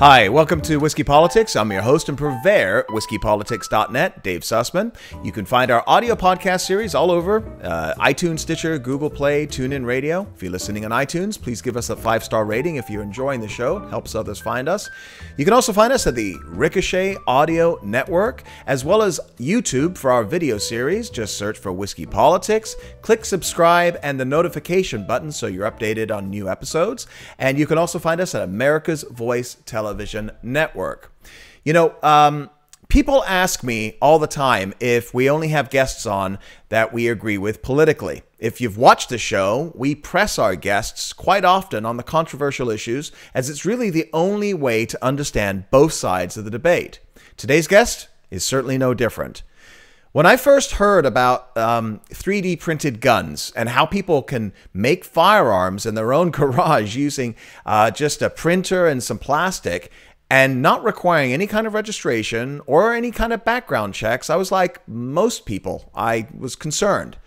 Hi, welcome to Whiskey Politics. I'm your host and purveyor, whiskeypolitics.net, Dave Sussman. You can find our audio podcast series all over iTunes, Stitcher, Google Play, TuneIn Radio. If you're listening on iTunes, please give us a 5-star rating if you're enjoying the show. It helps others find us. You can also find us at the Ricochet Audio Network, as well as YouTube for our video series. Just search for Whiskey Politics, click subscribe and the notification button so you're updated on new episodes. And you can also find us at America's Voice Television Network. You know, people ask me all the time if we only have guests on that we agree with politically. If you've watched the show, we press our guests quite often on the controversial issues, as it's really the only way to understand both sides of the debate. Today's guest is certainly no different. When I first heard about 3D printed guns and how people can make firearms in their own garage using just a printer and some plastic and not requiring any kind of registration or any kind of background checks, I was like most people. I was concerned.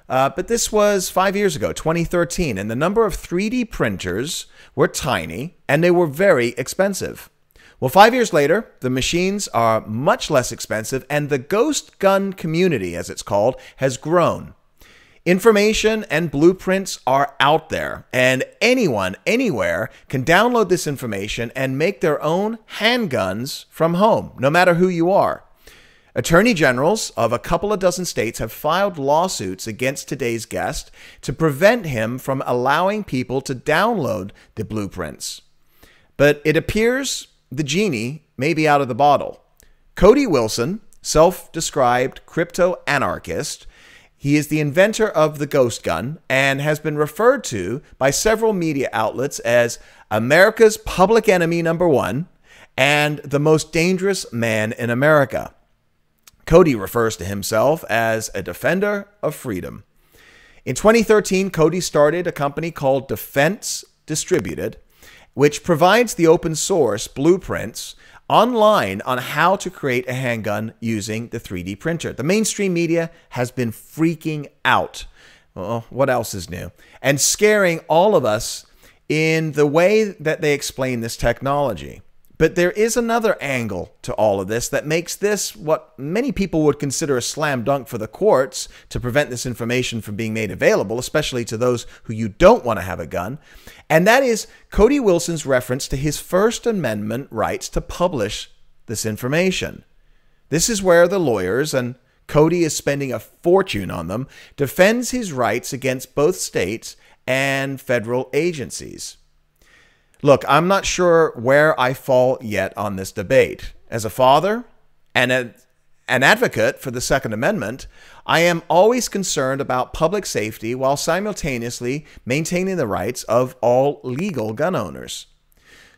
But this was 5 years ago, 2013, and the number of 3D printers were tiny and they were very expensive. Well, 5 years later, the machines are much less expensive, and the ghost gun community, as it's called, has grown. Information and blueprints are out there, and anyone, anywhere, can download this information and make their own handguns from home, no matter who you are. Attorney generals of a couple of dozen states have filed lawsuits against today's guest to prevent him from allowing people to download the blueprints. But it appears the genie may be out of the bottle. Cody Wilson, self-described crypto-anarchist, he is the inventor of the ghost gun and has been referred to by several media outlets as America's public enemy #1 and the most dangerous man in America. Cody refers to himself as a defender of freedom. In 2013, Cody started a company called Defense Distributed, which provides the open source blueprints online on how to create a handgun using the 3D printer. The mainstream media has been freaking out. Well, what else is new? And scaring all of us in the way that they explain this technology. But there is another angle to all of this that makes this what many people would consider a slam dunk for the courts to prevent this information from being made available, especially to those who you don't want to have a gun. And that is Cody Wilson's reference to his First Amendment rights to publish this information. This is where the lawyers, and Cody is spending a fortune on them, defends his rights against both states and federal agencies. Look, I'm not sure where I fall yet on this debate. As a father and an advocate for the Second Amendment, I am always concerned about public safety while simultaneously maintaining the rights of all legal gun owners.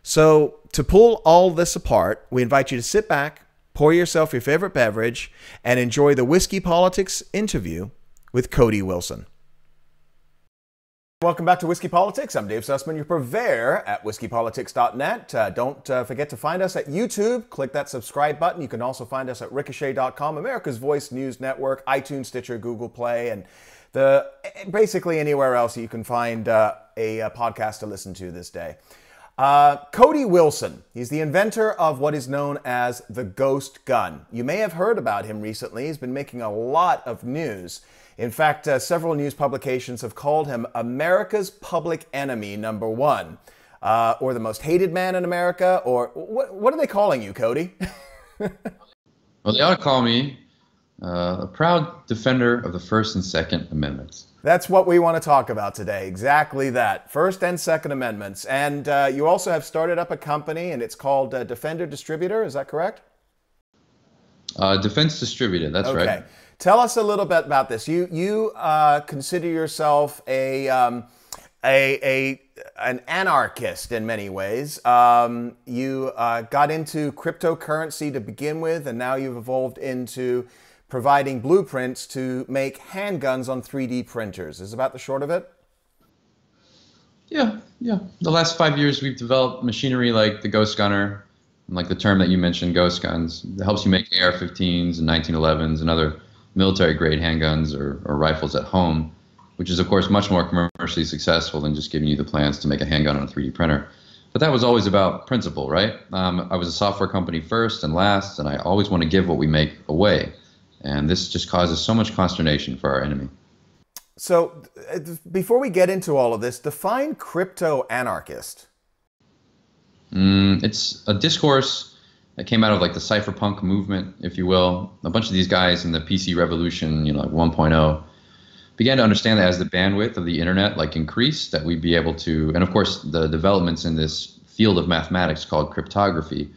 So, to pull all this apart, we invite you to sit back, pour yourself your favorite beverage, and enjoy the Whiskey Politics interview with Cody Wilson. Welcome back to Whiskey Politics. I'm Dave Sussman, your purveyor at whiskeypolitics.net. Don't forget to find us at YouTube. Click that subscribe button. You can also find us at ricochet.com, America's Voice News Network, iTunes, Stitcher, Google Play, and basically anywhere else you can find a podcast to listen to this day. Cody Wilson, he's the inventor of what is known as the ghost gun. You may have heard about him recently. He's been making a lot of news. In fact, several news publications have called him America's public enemy #1, or the most hated man in America, or what are they calling you, Cody? Well, they ought to call me a proud defender of the First and Second Amendments. That's what we want to talk about today, exactly that, First and Second Amendments. And you also have started up a company, and it's called Defender Distributor, is that correct? Defense Distributed, that's okay. Right. Tell us a little bit about this. You consider yourself an anarchist in many ways. You got into cryptocurrency to begin with, and now you've evolved into providing blueprints to make handguns on 3D printers. Is about the short of it? Yeah. The last 5 years, we've developed machinery like the Ghost Gunner, and like the term that you mentioned, ghost guns. It helps you make AR-15s and 1911s and other military-grade handguns or rifles at home, which is, of course, much more commercially successful than just giving you the plans to make a handgun on a 3D printer. But that was always about principle, right? I was a software company first and last, and I always want to give what we make away. And this just causes so much consternation for our enemy. So before we get into all of this, define crypto anarchist. It's a discourse that came out of like the cypherpunk movement, if you will. A bunch of these guys in the PC revolution, like 1.0, began to understand that as the bandwidth of the internet like increased, that we'd be able to, and of course the developments in this field of mathematics called cryptography,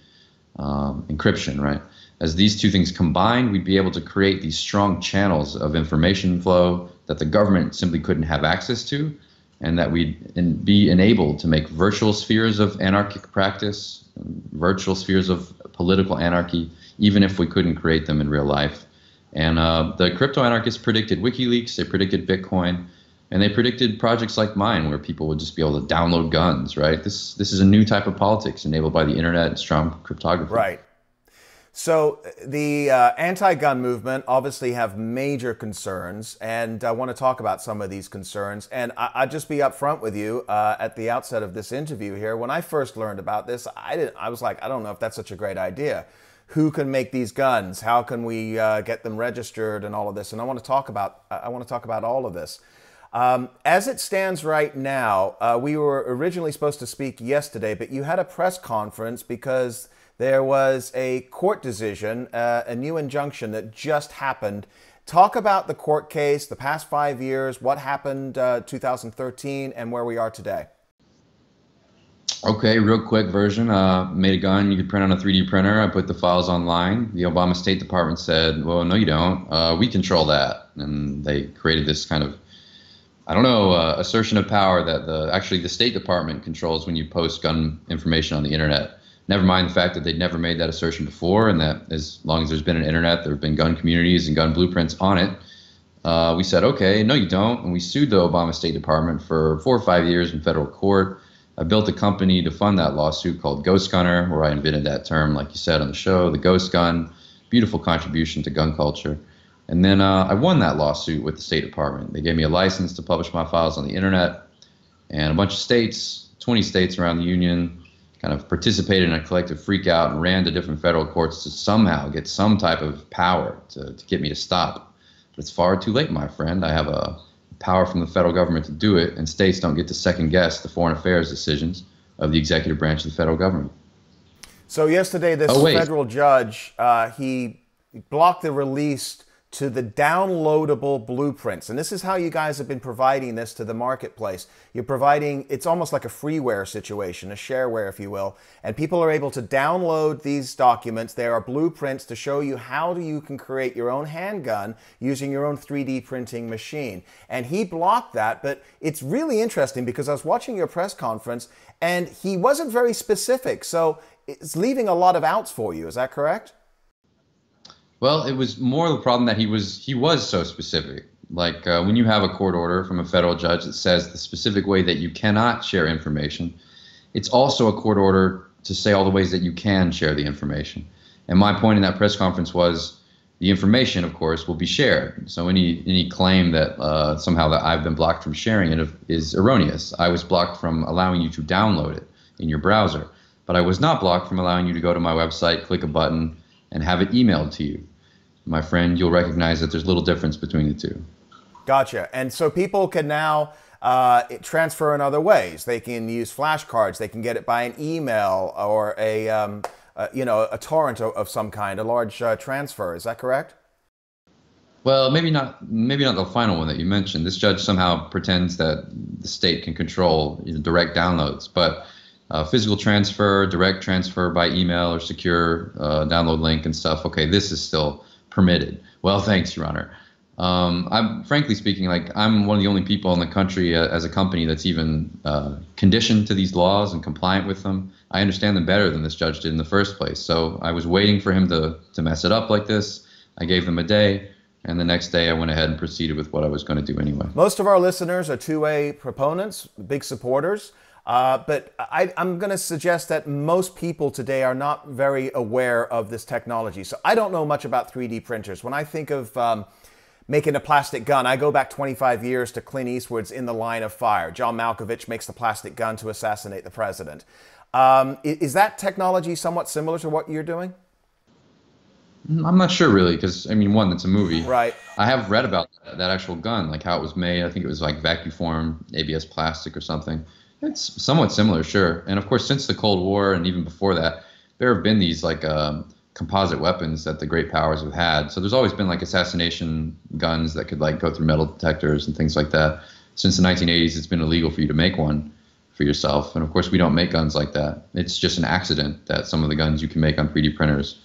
encryption, right? As these two things combined, we'd be able to create these strong channels of information flow that the government simply couldn't have access to, and that we'd be enabled to make virtual spheres of anarchic practice, virtual spheres of political anarchy, even if we couldn't create them in real life. And the crypto anarchists predicted WikiLeaks, they predicted Bitcoin, and they predicted projects like mine where people would just be able to download guns, right? This is a new type of politics enabled by the internet and strong cryptography. Right. So the anti-gun movement obviously have major concerns, and I want to talk about some of these concerns. And I'll just be upfront with you at the outset of this interview here. When I first learned about this, I was like, I don't know if that's such a great idea. Who can make these guns? How can we get them registered and all of this? And I want to talk about all of this. As it stands right now, we were originally supposed to speak yesterday, but you had a press conference because there was a court decision, a new injunction that just happened. Talk about the court case, the past 5 years, what happened 2013, and where we are today. Okay, real quick version. Made a gun you could print on a 3D printer. I put the files online. The Obama State Department said, well, no, you don't. We control that. And they created this kind of, I don't know, assertion of power that actually the State Department controls when you post gun information on the internet. Never mind the fact that they'd never made that assertion before, and that as long as there's been an internet, there have been gun communities and gun blueprints on it. We said, okay, no, you don't. And we sued the Obama State Department for 4 or 5 years in federal court. I built a company to fund that lawsuit called Ghost Gunner, where I invented that term, like you said on the show, the ghost gun, beautiful contribution to gun culture. And then I won that lawsuit with the State Department. They gave me a license to publish my files on the internet, and a bunch of states, 20 states around the union, kind of participated in a collective freakout and ran to different federal courts to somehow get some type of power to get me to stop. But it's far too late, my friend. I have a power from the federal government to do it, and states don't get to second guess the foreign affairs decisions of the executive branch of the federal government. So yesterday, this federal judge, he blocked the release to the downloadable blueprints. And this is how you guys have been providing this to the marketplace. You're providing, it's almost like a freeware situation, a shareware, if you will. And people are able to download these documents. There are blueprints to show you how you can create your own handgun using your own 3D printing machine. And he blocked that, but it's really interesting because I was watching your press conference and he wasn't very specific. So it's leaving a lot of outs for you. Is that correct? Well, it was more the problem that he was so specific. Like when you have a court order from a federal judge that says the specific way that you cannot share information, it's also a court order to say all the ways that you can share the information. And my point in that press conference was the information, of course, will be shared. So any claim that somehow that I've been blocked from sharing it is erroneous. I was blocked from allowing you to download it in your browser, but I was not blocked from allowing you to go to my website, click a button, and have it emailed to you. My friend, you'll recognize that there's little difference between the two. Gotcha. And so people can now transfer in other ways. They can use flashcards. They can get it by an email or a torrent of some kind, a large transfer. Is that correct? Well, maybe not the final one that you mentioned. This judge somehow pretends that the state can control direct downloads, but physical transfer, direct transfer by email or secure download link and stuff. Okay, this is still permitted. Well, thanks, Your Honor. I'm frankly speaking, like I'm one of the only people in the country as a company that's even conditioned to these laws and compliant with them. I understand them better than this judge did in the first place. So I was waiting for him to mess it up like this. I gave them a day, and the next day I went ahead and proceeded with what I was going to do anyway. Most of our listeners are two-way proponents, big supporters. But I'm going to suggest that most people today are not very aware of this technology. So I don't know much about 3D printers. When I think of making a plastic gun, I go back 25 years to Clint Eastwood's In the Line of Fire. John Malkovich makes the plastic gun to assassinate the president. Is that technology somewhat similar to what you're doing? I'm not sure really, because I mean, one, that's a movie. Right. I have read about that actual gun, like how it was made. I think it was like vacuum form, ABS plastic or something. It's somewhat similar, sure. And of course, since the Cold War and even before that, there have been these like composite weapons that the great powers have had. So there's always been like assassination guns that could like go through metal detectors and things like that. Since the 1980s, it's been illegal for you to make one for yourself. And of course, we don't make guns like that. It's just an accident that some of the guns you can make on 3D printers,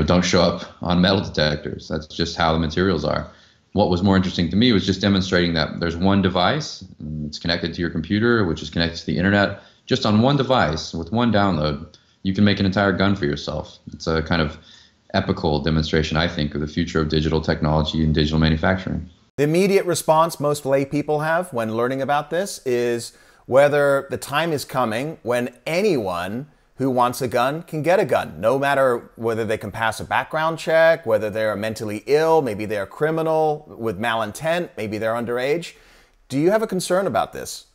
don't show up on metal detectors. That's just how the materials are. What was more interesting to me was just demonstrating that there's one device, and it's connected to your computer, which is connected to the internet. Just on one device, with one download, you can make an entire gun for yourself. It's a kind of epical demonstration, I think, of the future of digital technology and digital manufacturing. The immediate response most lay people have when learning about this is whether the time is coming when anyone who wants a gun can get a gun, no matter whether they can pass a background check, whether they're mentally ill, maybe they're a criminal with malintent, maybe they're underage. Do you have a concern about this?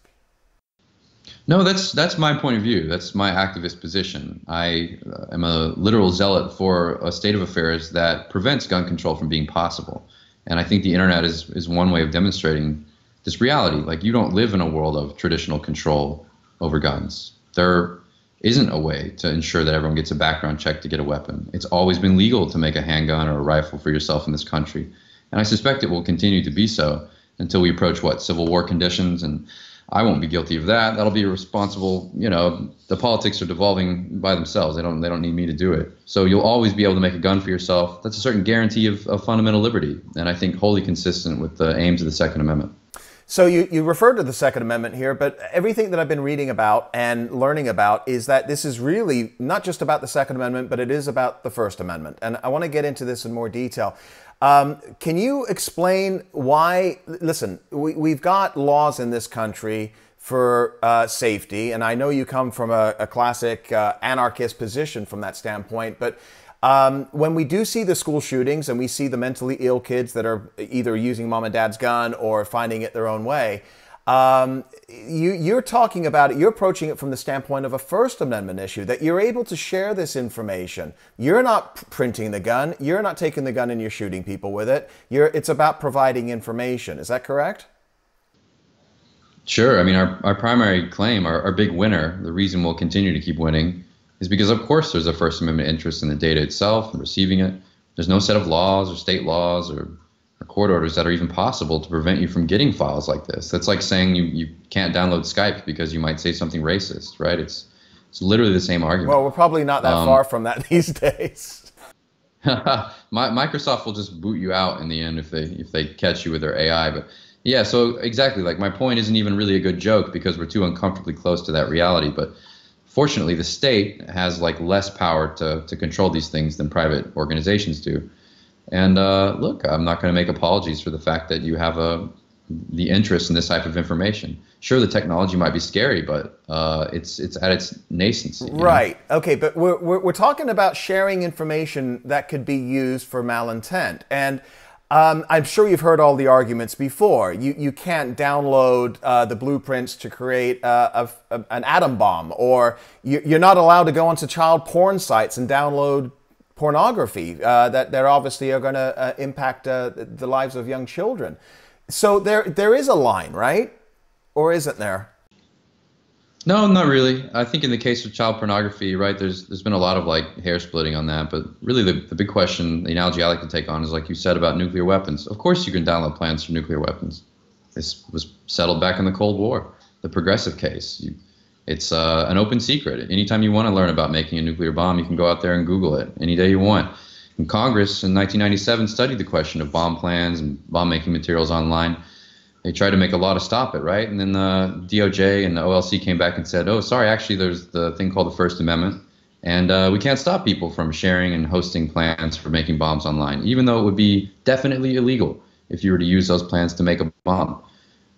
No, that's my point of view. That's my activist position. I am a literal zealot for a state of affairs that prevents gun control from being possible. And I think the internet is one way of demonstrating this reality. Like, you don't live in a world of traditional control over guns. There isn't a way to ensure that everyone gets a background check to get a weapon. It's always been legal to make a handgun or a rifle for yourself in this country. And I suspect it will continue to be so until we approach, Civil War conditions. And I won't be guilty of that. That'll be responsible. The politics are devolving by themselves. They don't need me to do it. So you'll always be able to make a gun for yourself. That's a certain guarantee of fundamental liberty. And I think wholly consistent with the aims of the Second Amendment. So you refer to the Second Amendment here, but everything that I've been reading about and learning about is that this is really not just about the Second Amendment, but it is about the First Amendment. And I want to get into this in more detail. Can you explain why, listen, we've got laws in this country for safety, and I know you come from a classic anarchist position from that standpoint, but when we do see the school shootings and we see the mentally ill kids that are either using mom and dad's gun or finding it their own way, you're talking about it, you're approaching it from the standpoint of a First Amendment issue, that you're able to share this information. You're not printing the gun, you're not taking the gun and you're shooting people with it. It's about providing information. Is that correct? Sure. I mean, our primary claim, our big winner, the reason we'll continue to keep winning, is because, of course, there's a First Amendment interest in the data itself and receiving it. There's no set of laws or state laws or court orders that are even possible to prevent you from getting files like this. That's like saying you can't download Skype because you might say something racist, right? It's literally the same argument. Well, we're probably not that far from that these days. Microsoft will just boot you out in the end if they catch you with their AI. But yeah, so exactly, like, my point isn't even really a good joke because we're too uncomfortably close to that reality. But fortunately, the state has like less power to control these things than private organizations do. And look, I'm not going to make apologies for the fact that you have the interest in this type of information. Sure, the technology might be scary, but it's at its nascency. Right. Okay, but we're talking about sharing information that could be used for malintent. And I'm sure you've heard all the arguments before. You can't download the blueprints to create an atom bomb, or you're not allowed to go onto child porn sites and download pornography that obviously are going to impact the lives of young children. So there is a line, right? Or isn't there? No, not really. I think in the case of child pornography, right, there's been a lot of like hair splitting on that, but really the big question, the analogy I like to take on is like you said about nuclear weapons. Of course you can download plans for nuclear weapons. This was settled back in the Cold War, the progressive case. It's an open secret. Anytime you want to learn about making a nuclear bomb, you can go out there and Google it any day you want. And Congress in 1997 studied the question of bomb plans and bomb making materials online. They tried to make a law to stop it, right? And then the DOJ and the OLC came back and said, oh, sorry, actually there's the thing called the First Amendment, and we can't stop people from sharing and hosting plans for making bombs online, even though it would be definitely illegal if you were to use those plans to make a bomb.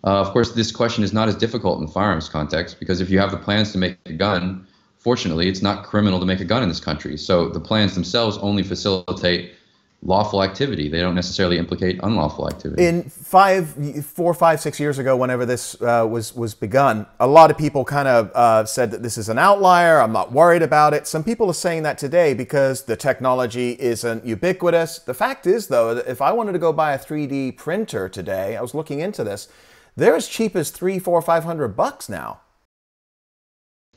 Of course, this question is not as difficult in the firearms context, because if you have the plans to make a gun, fortunately, it's not criminal to make a gun in this country. So the plans themselves only facilitate lawful activity. They don't necessarily implicate unlawful activity. In 4, 5, 6 years ago, whenever this was begun, a lot of people kind of said that this is an outlier. I'm not worried about it. Some people are saying that today because the technology isn't ubiquitous. The fact is, though, that if I wanted to go buy a 3D printer today, I was looking into this, they're as cheap as $300, $400, $500 now.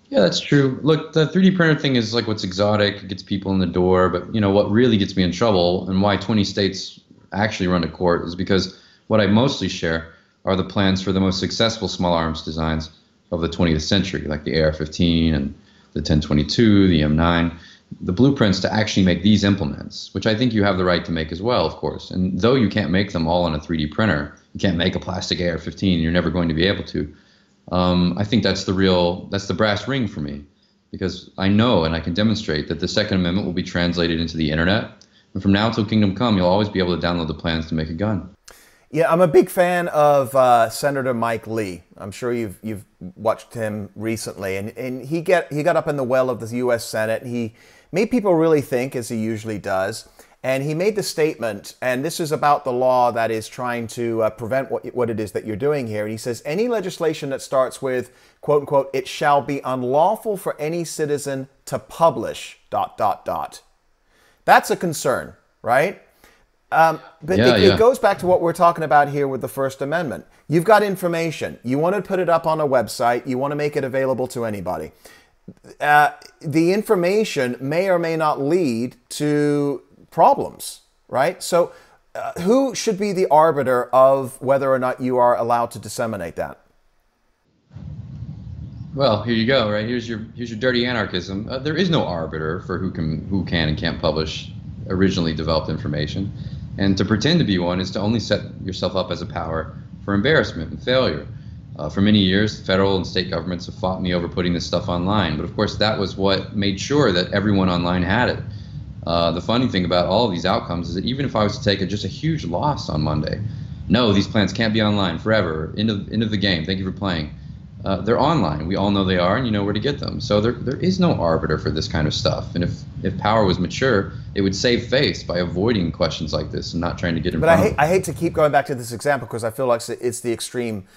Yeah, that's true. Look, the 3D printer thing is like what's exotic, it gets people in the door, but you know what really gets me in trouble and why 20 states actually run to court is because what I mostly share are the plans for the most successful small arms designs of the 20th century, like the AR-15 and the 1022, the M9, the blueprints to actually make these implements, which I think you have the right to make as well, of course. And though you can't make them all on a 3D printer, you can't make a plastic AR-15, you're never going to be able to. I think that's the brass ring for me, because I know and I can demonstrate that the Second Amendment will be translated into the internet, and from now till kingdom come, you'll always be able to download the plans to make a gun. Yeah, I'm a big fan of Senator Mike Lee. I'm sure you've watched him recently, and he got up in the well of the U.S. Senate. He made people really think, as he usually does. And he made the statement, and this is about the law that is trying to prevent what it is that you're doing here. And he says, any legislation that starts with, quote unquote, it shall be unlawful for any citizen to publish, ... That's a concern, right? But it goes back to what we're talking about here with the First Amendment. You've got information. You want to put it up on a website. You want to make it available to anybody. The information may or may not lead to problems, right? So who should be the arbiter of whether or not you are allowed to disseminate that? Well, here you go, right? Here's your dirty anarchism. There is no arbiter for who can and can't publish originally developed information. And to pretend to be one is to only set yourself up as a power for embarrassment and failure. For many years, federal and state governments have fought me over putting this stuff online. But of course, that was what made sure that everyone online had it. The funny thing about all of these outcomes is that even if I was to take just a huge loss on Monday, no, these plans can't be online forever. End of the game. Thank you for playing. They're online. We all know they are, and you know where to get them. So there is no arbiter for this kind of stuff. And if power was mature, it would save face by avoiding questions like this and not trying to get in front of them. I hate to keep going back to this example because I feel like it's the extreme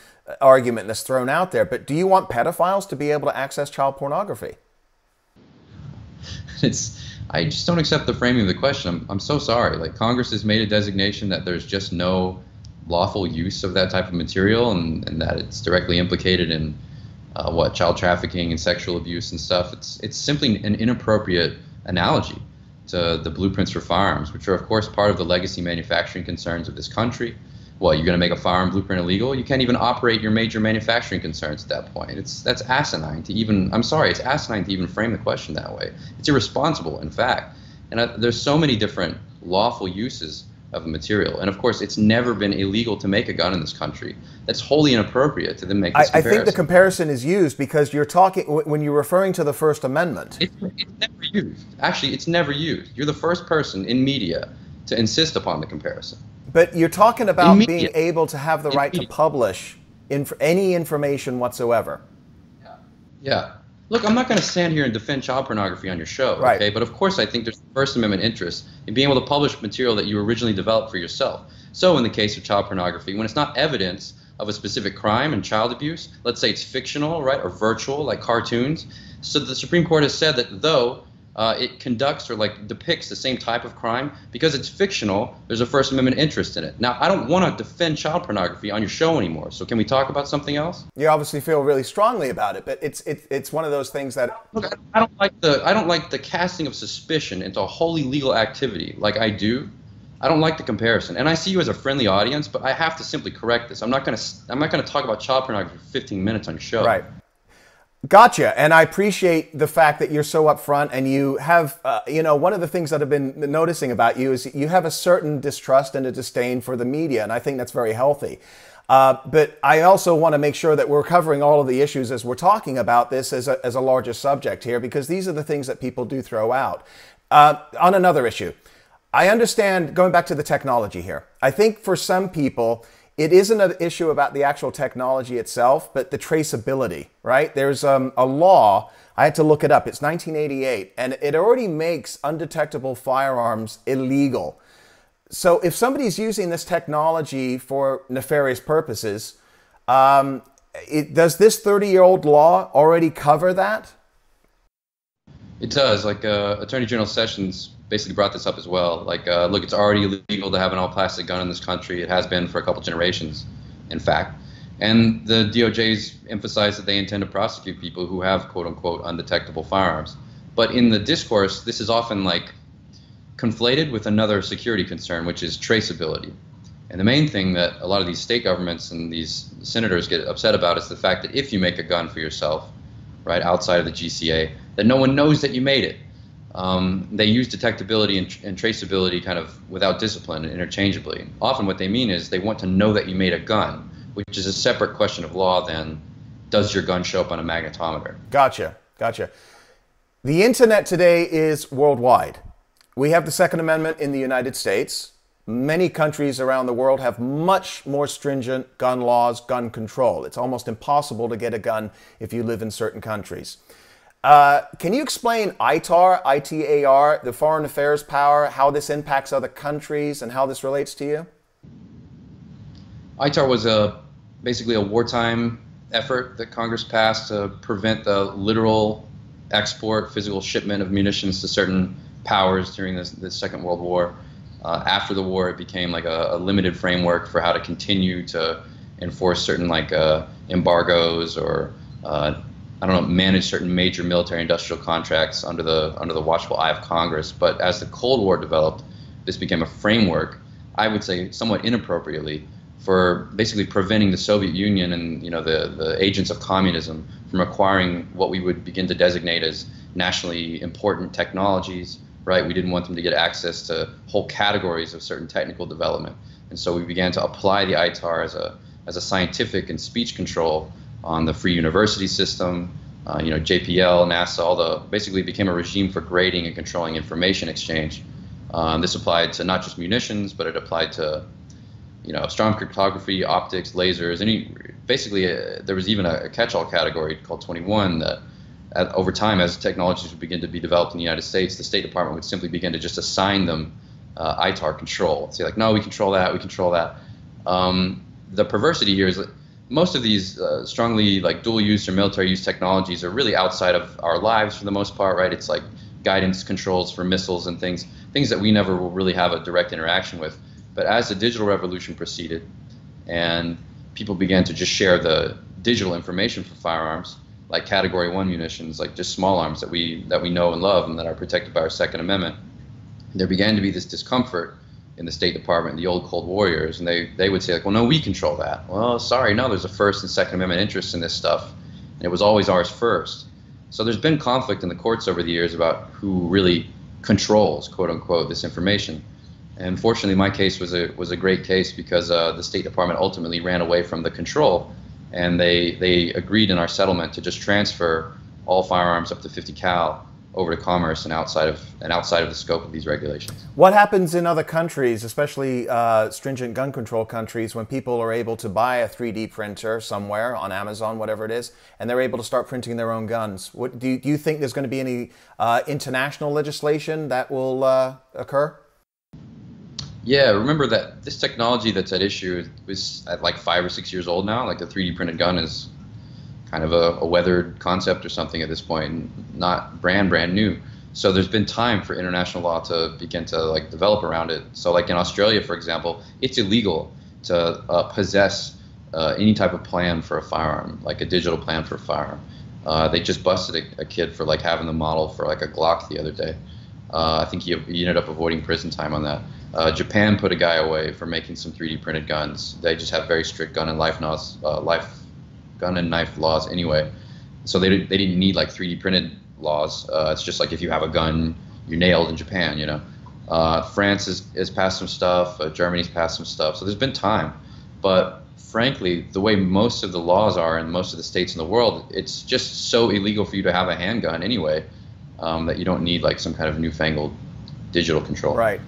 argument that's thrown out there. But do you want pedophiles to be able to access child pornography? I just don't accept the framing of the question. I'm so sorry. Like, Congress has made a designation that there's just no lawful use of that type of material, and that it's directly implicated in child trafficking and sexual abuse and stuff. It's simply an inappropriate analogy to the blueprints for firearms, which are of course part of the legacy manufacturing concerns of this country. Well, you're going to make a firearm blueprint illegal? You can't even operate your major manufacturing concerns at that point. That's asinine to even, I'm sorry, it's asinine to even frame the question that way. It's irresponsible, in fact. And there's so many different lawful uses of the material. And of course, it's never been illegal to make a gun in this country. That's wholly inappropriate to then make this comparison. I think the comparison is used because you're talking, when you're referring to the First Amendment. It's never used. Actually, it's never used. You're the first person in media to insist upon the comparison. But you're talking about being able to have the right to publish any information whatsoever. Yeah. Look, I'm not going to stand here and defend child pornography on your show, right. Okay? But of course I think there's First Amendment interest in being able to publish material that you originally developed for yourself. So in the case of child pornography, when it's not evidence of a specific crime and child abuse, let's say it's fictional, right, or virtual, like cartoons. So the Supreme Court has said that though it conducts or depicts the same type of crime, because it's fictional, there's a First Amendment interest in it. Now, I don't want to defend child pornography on your show anymore, so can we talk about something else? You obviously feel really strongly about it, but it's one of those things that... Look, I don't like the casting of suspicion into a wholly legal activity like I do. I don't like the comparison, and I see you as a friendly audience, but I have to simply correct this. I'm not going to talk about child pornography for 15 minutes on your show. Right. Gotcha, and I appreciate the fact that you're so upfront, and you have, one of the things that I've been noticing about you is you have a certain distrust and a disdain for the media, and I think that's very healthy. But I also want to make sure that we're covering all of the issues as we're talking about this as a larger subject here, because these are the things that people do throw out. On another issue, I understand, going back to the technology here, I think for some people, it isn't an issue about the actual technology itself, but the traceability, right? There's a law, I had to look it up, it's 1988, and it already makes undetectable firearms illegal. So if somebody's using this technology for nefarious purposes, does this 30-year-old law already cover that? It does. Like Attorney General Sessions basically brought this up as well. Like, look, it's already illegal to have an all-plastic gun in this country. It has been for a couple generations, in fact. And the DOJ's emphasized that they intend to prosecute people who have quote-unquote undetectable firearms. But in the discourse, this is often like conflated with another security concern, which is traceability. And the main thing that a lot of these state governments and these senators get upset about is the fact that if you make a gun for yourself, right, outside of the GCA, that no one knows that you made it. They use detectability and traceability kind of without discipline and interchangeably. Often what they mean is they want to know that you made a gun, which is a separate question of law than does your gun show up on a magnetometer. Gotcha. The internet today is worldwide. We have the Second Amendment in the United States. Many countries around the world have much more stringent gun laws, gun control. It's almost impossible to get a gun if you live in certain countries. Can you explain ITAR, I-T-A-R, the foreign affairs power, how this impacts other countries and how this relates to you? ITAR was basically a wartime effort that Congress passed to prevent the literal export, physical shipment of munitions to certain powers during the Second World War. After the war, it became like a limited framework for how to continue to enforce certain like embargoes or I don't know, manage certain major military industrial contracts under the watchful eye of Congress. But as the Cold War developed, this became a framework, I would say somewhat inappropriately, for basically preventing the Soviet Union and the agents of communism from acquiring what we would begin to designate as nationally important technologies. Right, we didn't want them to get access to whole categories of certain technical development, and so we began to apply the ITAR as a scientific and speech control on the free university system. JPL, NASA, basically became a regime for grading and controlling information exchange. This applied to not just munitions, but it applied to strong cryptography, optics, lasers. Basically, there was even a catch-all category called 21 that. Over time, as technologies would begin to be developed in the United States, the State Department would simply begin to just assign them ITAR control. Say like, no, we control that, we control that. The perversity here is that most of these strongly like dual use or military use technologies are really outside of our lives for the most part, right? It's like guidance controls for missiles and things that we never will really have a direct interaction with. But as the digital revolution proceeded and people began to just share the digital information for firearms, like Category 1 munitions, like just small arms that we know and love and that are protected by our Second Amendment, there began to be this discomfort in the State Department, the old Cold Warriors, and they would say like, well, no, we control that. Well, sorry, no, there's a First and Second Amendment interest in this stuff, and it was always ours first. So there's been conflict in the courts over the years about who really controls, quote unquote, this information. And fortunately, my case was a great case because the State Department ultimately ran away from the control. And they agreed in our settlement to just transfer all firearms up to 50 cal over to commerce and outside of the scope of these regulations. What happens in other countries, especially stringent gun control countries, when people are able to buy a 3D printer somewhere on Amazon, whatever it is, and they're able to start printing their own guns? Do you think there's going to be any international legislation that will occur? Yeah, remember that this technology that's at issue is at like 5 or 6 years old now. Like the 3D printed gun is kind of a weathered concept or something at this point, not brand new. So there's been time for international law to begin to like develop around it. So like in Australia, for example, it's illegal to possess any type of plan for a firearm, like a digital plan for a firearm. They just busted a kid for like having the model for like a Glock the other day. I think he ended up avoiding prison time on that. Japan put a guy away for making some 3D printed guns. They just have very strict gun and knife laws anyway. So they didn't need like 3D printed laws. It's just like if you have a gun, you're nailed in Japan, France has passed some stuff. Germany's passed some stuff. So there's been time. But frankly, the way most of the laws are in most of the states in the world, it's just so illegal for you to have a handgun anyway that you don't need like some kind of newfangled digital control. Right.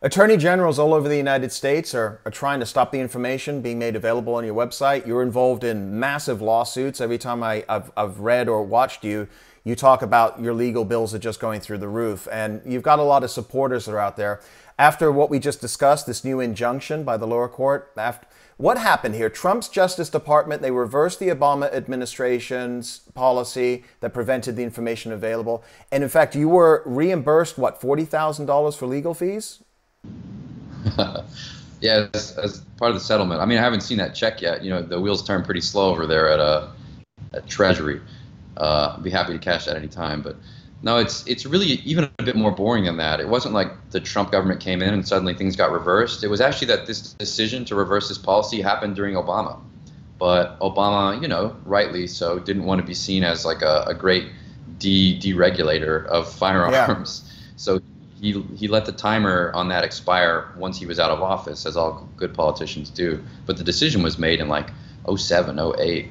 Attorney generals all over the United States are trying to stop the information being made available on your website. You're involved in massive lawsuits. Every time I've read or watched you, you talk about your legal bills are just going through the roof, and you've got a lot of supporters that are out there. After what we just discussed, this new injunction by the lower court, what happened here? Trump's Justice Department, they reversed the Obama administration's policy that prevented the information available. And in fact, you were reimbursed, what, $40,000 for legal fees? Yeah, as part of the settlement. I mean, I haven't seen that check yet. You know, the wheels turn pretty slow over there at Treasury. I'd be happy to cash that any time. But no, it's really even a bit more boring than that. It wasn't like the Trump government came in and suddenly things got reversed. It was actually that this decision to reverse this policy happened during Obama. But Obama, you know, rightly so, didn't want to be seen as like a great deregulator of firearms. Yeah. So he let the timer on that expire once he was out of office, as all good politicians do. But the decision was made in like 07, 08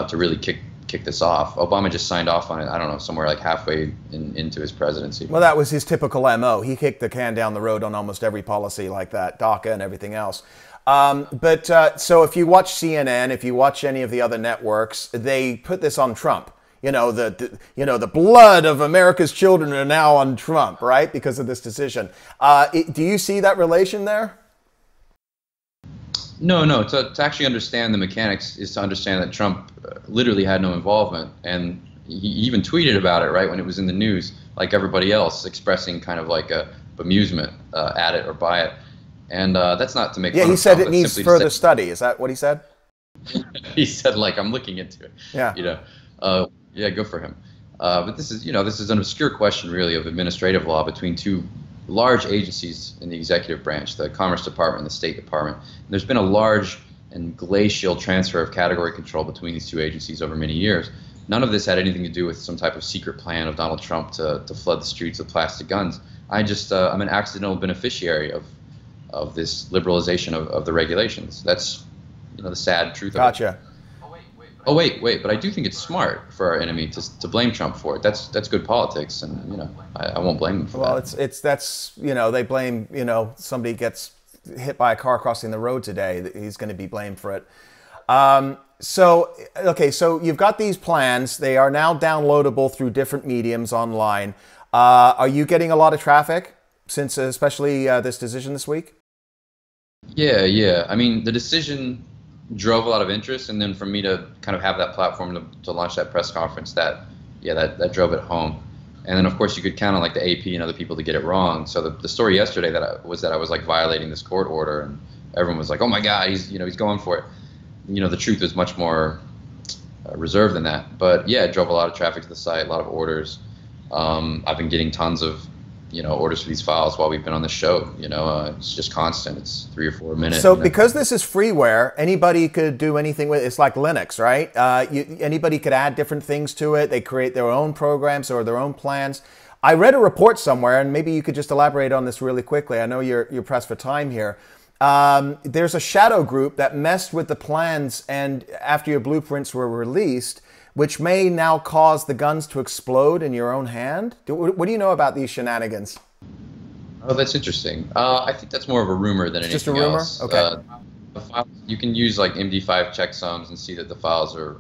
to really kick this off. Obama just signed off on it, I don't know, somewhere like halfway into his presidency. Well, that was his typical MO. He kicked the can down the road on almost every policy like that, DACA and everything else. So if you watch CNN, if you watch any of the other networks, they put this on Trump. You know, the blood of America's children are now on Trump, right? Because of this decision. Do you see that relation there? No. To actually understand the mechanics is to understand that Trump literally had no involvement, and he even tweeted about it right when it was in the news, like everybody else, expressing kind of like a bemusement at it or by it. And that's not to make fun of Trump. Yeah, he said it needs further study. Is that what he said? He said, like, I'm looking into it. Yeah. You know. Yeah, good for him. But this is an obscure question, really, of administrative law between two large agencies in the executive branch, the Commerce Department and the State Department. And there's been a large and glacial transfer of category control between these two agencies over many years. None of this had anything to do with some type of secret plan of Donald Trump to flood the streets with plastic guns. I'm an accidental beneficiary of this liberalization of the regulations. That's, you know, the sad truth of it. Gotcha. Oh, wait, but I do think it's smart for our enemy to blame Trump for it. That's good politics, and, you know, I won't blame him for that. Well, that's you know, they blame, you know, somebody gets hit by a car crossing the road today, he's going to be blamed for it. So you've got these plans. They are now downloadable through different mediums online. Are you getting a lot of traffic since especially this decision this week? Yeah. I mean, the decision drove a lot of interest, and then for me to kind of have that platform to launch that press conference, that drove it home. And then, of course, you could count on like the AP and other people to get it wrong. So the story yesterday that I was like violating this court order, and everyone was like, "Oh my God, he's going for it." You know, the truth is much more reserved than that. But yeah, it drove a lot of traffic to the site, a lot of orders. I've been getting tons of orders for these files while we've been on the show. It's just constant. It's 3 or 4 minutes. So because this is freeware, anybody could do anything with it. It's like Linux, right? Anybody could add different things to it. They create their own programs or their own plans. I read a report somewhere, and maybe you could just elaborate on this really quickly. I know you're pressed for time here. There's a shadow group that messed with the plans, and after your blueprints were released, which may now cause the guns to explode in your own hand. What do you know about these shenanigans? Oh, that's interesting. I think that's more of a rumor than anything else. Just a rumor? Okay. The files, you can use like MD5 checksums and see that the files are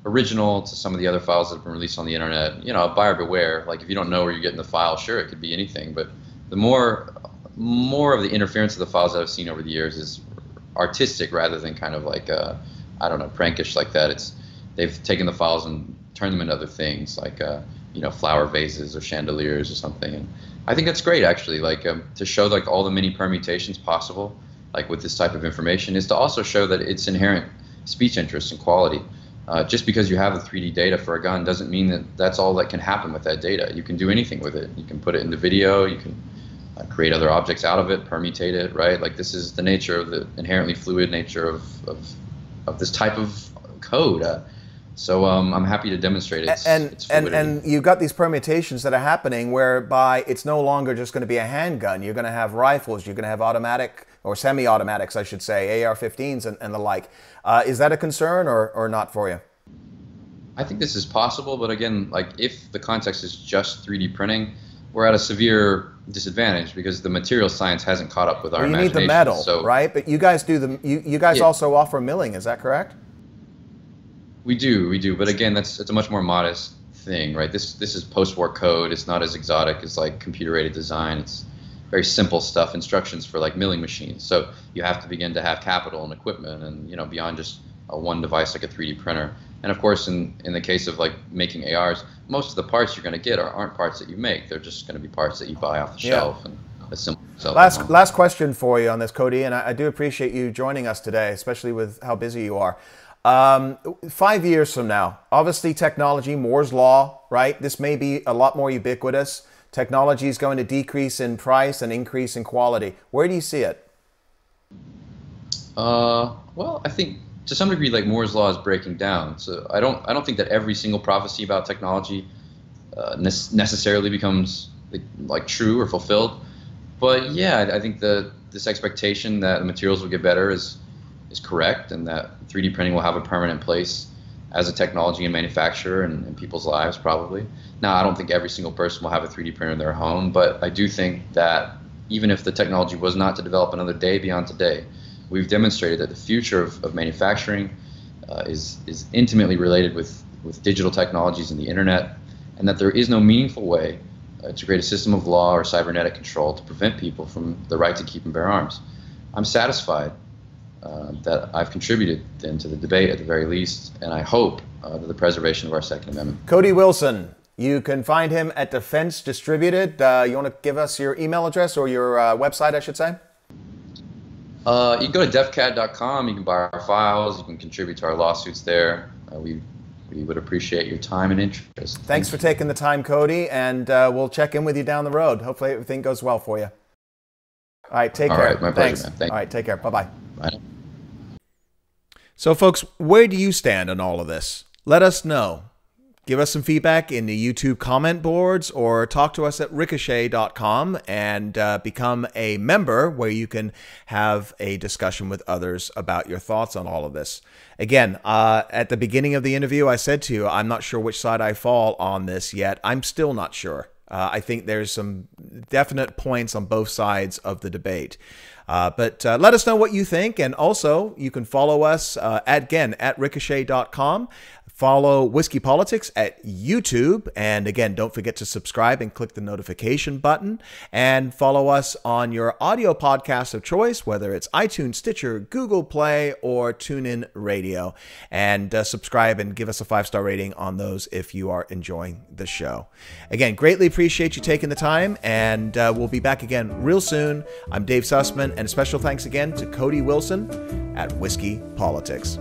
original to some of the other files that have been released on the internet. Buyer beware. Like, if you don't know where you're getting the file, sure, it could be anything. But the more of the interference of the files that I've seen over the years is artistic rather than kind of like, prankish like that. They've taken the files and turned them into other things, like flower vases or chandeliers or something. And I think that's great, actually. Like, to show like all the many permutations possible, like with this type of information, is to also show that it's inherent speech interest and quality. Just because you have the 3D data for a gun doesn't mean that that's all that can happen with that data. You can do anything with it. You can put it into video. You can create other objects out of it, permutate it, right? Like, this is the nature of the inherently fluid nature of this type of code. So I'm happy to demonstrate its fluidity. And you've got these permutations that are happening whereby it's no longer just going to be a handgun. You're going to have rifles. You're going to have automatic or semi-automatics, I should say, AR-15s and the like. Is that a concern or not for you? I think this is possible, but again, like, if the context is just 3D printing, we're at a severe disadvantage because the material science hasn't caught up with our imagination. You need the metal, right? But you guys do you guys also offer milling, is that correct? We do, but again, it's a much more modest thing, right? This is post-war code. It's not as exotic as like computer-aided design. It's very simple stuff, instructions for like milling machines. So you have to begin to have capital and equipment, and beyond just a one device like a 3D printer. And of course, in the case of like making ARs, most of the parts you're going to get aren't parts that you make. They're just going to be parts that you buy off the shelf and assemble yourself. Last question for you on this, Cody, and I do appreciate you joining us today, especially with how busy you are. 5 years from now, obviously technology, Moore's law, right? This may be a lot more ubiquitous. Technology is going to decrease in price and increase in quality. Where do you see it? Well, I think to some degree, like Moore's law is breaking down. So I don't think that every single prophecy about technology necessarily becomes like true or fulfilled. But yeah, I think this expectation that the materials will get better is correct, and that 3D printing will have a permanent place as a technology in manufacture and in people's lives probably. Now, I don't think every single person will have a 3D printer in their home, but I do think that even if the technology was not to develop another day beyond today, we've demonstrated that the future of manufacturing is intimately related with digital technologies and the internet, and that there is no meaningful way to create a system of law or cybernetic control to prevent people from the right to keep and bear arms. I'm satisfied that I've contributed then to the debate at the very least, and I hope to the preservation of our Second Amendment. Cody Wilson, you can find him at Defense Distributed. You want to give us your email address, or your website, I should say? You can go to defcad.com. You can buy our files. You can contribute to our lawsuits there. We would appreciate your time and interest. Thanks for taking the time, Cody, and we'll check in with you down the road. Hopefully everything goes well for you. All right, take care. All right, my pleasure, Thanks. man. Thank you. All right, take care. Bye-bye. Bye. So, folks, where do you stand on all of this? Let us know. Give us some feedback in the YouTube comment boards, or talk to us at ricochet.com and become a member where you can have a discussion with others about your thoughts on all of this. Again, at the beginning of the interview, I said to you, I'm not sure which side I fall on this yet. I'm still not sure. I think there's some definite points on both sides of the debate. But let us know what you think. And also, you can follow us at ricochet.com. Follow Whiskey Politics at YouTube. And again, don't forget to subscribe and click the notification button. And follow us on your audio podcast of choice, whether it's iTunes, Stitcher, Google Play, or TuneIn Radio. And subscribe and give us a 5-star rating on those if you are enjoying the show. Again, greatly appreciate you taking the time. And we'll be back again real soon. I'm Dave Sussman. And special thanks again to Cody Wilson at Whiskey Politics.